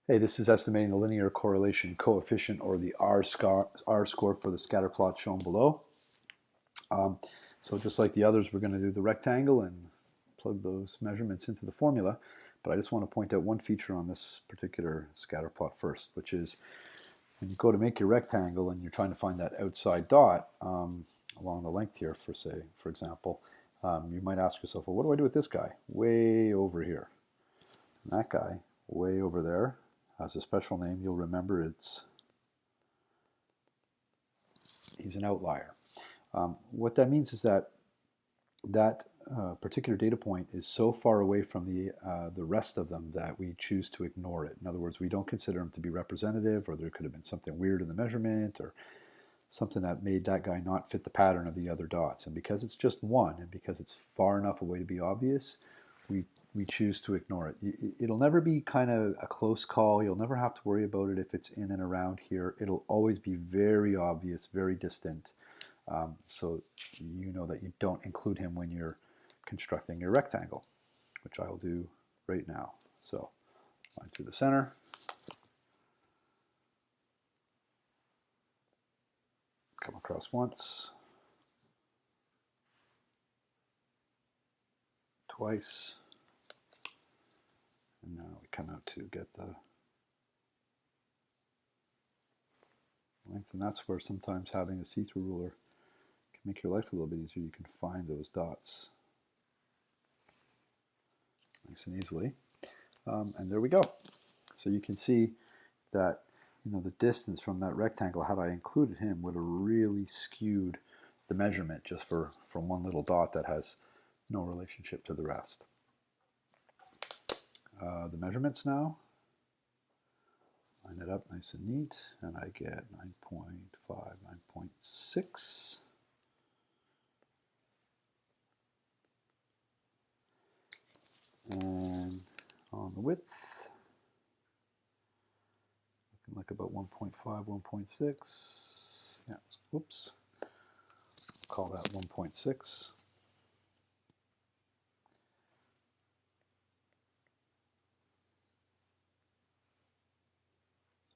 Hey, this is estimating the linear correlation coefficient, or the R-score for the scatter plot shown below. So just like the others, we're going to do the rectangle and plug those measurements into the formula. But I just want to point out one feature on this particular scatter plot first, which is when you go to make your rectangle and you're trying to find that outside dot along the length here, for example, you might ask yourself, well, what do I do with this guy? Way over here. And that guy, way over there, has a special name. You'll remember he's an outlier. What that means is that particular data point is so far away from the rest of them that we choose to ignore it. In other words, we don't consider him to be representative, or there could have been something weird in the measurement, or something that made that guy not fit the pattern of the other dots. And because it's just one, and because it's far enough away to be obvious, we choose to ignore it. It'll never be kind of a close call. You'll never have to worry about it if it's in and around here. It'll always be very obvious, very distant. So you know that you don't include him when you're constructing your rectangle, which I'll do right now. So line through the center. Come across once. Twice. And now we come out to get the length, and that's where sometimes having a see-through ruler can make your life a little bit easier. You can find those dots nice and easily. And there we go. So you can see that the distance from that rectangle, had I included him, would have really skewed the measurement just from one little dot that has no relationship to the rest. The measurements now, line it up nice and neat, and I get 9.5, 9.6. And on the width, looking like about 1.5, 1.6. Yeah, whoops. Call that 1.6.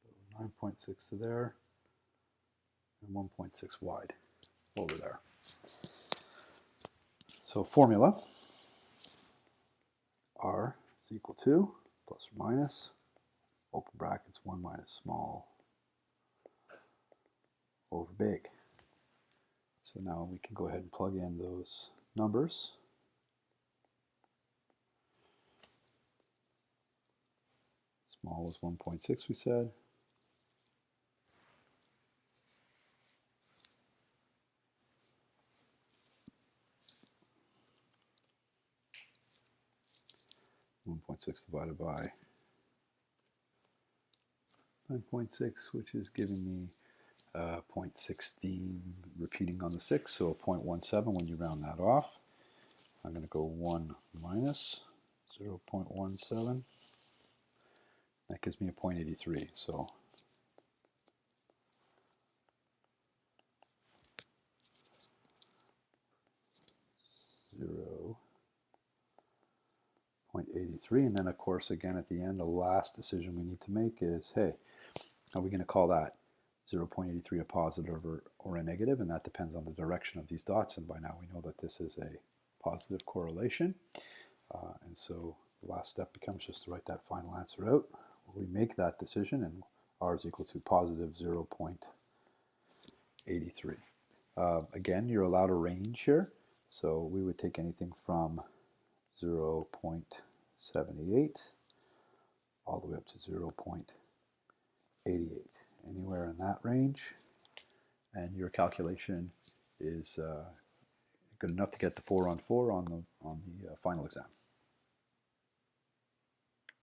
So 9.6 to there, and 1.6 wide over there. So formula, R is equal to, plus or minus, open brackets, 1 minus small over big. So now we can go ahead and plug in those numbers. Small was 1.6, we said. .6 divided by 9.6, which is giving me 0.16 repeating on the 6, so 0.17 when you round that off. I'm going to go 1 minus 0.17. That gives me a 0.83. So zero 0.83, and then of course again at the end, the last decision we need to make is, hey, are we going to call that 0.83 a positive or a negative? And that depends on the direction of these dots, and by now we know that this is a positive correlation. And so the last step becomes just to write that final answer out. We make that decision, and R is equal to positive 0.83. Again, you're allowed a range here, so we would take anything from 0.78 all the way up to 0.88. Anywhere in that range, and your calculation is good enough to get the 4 on 4 on the final exam.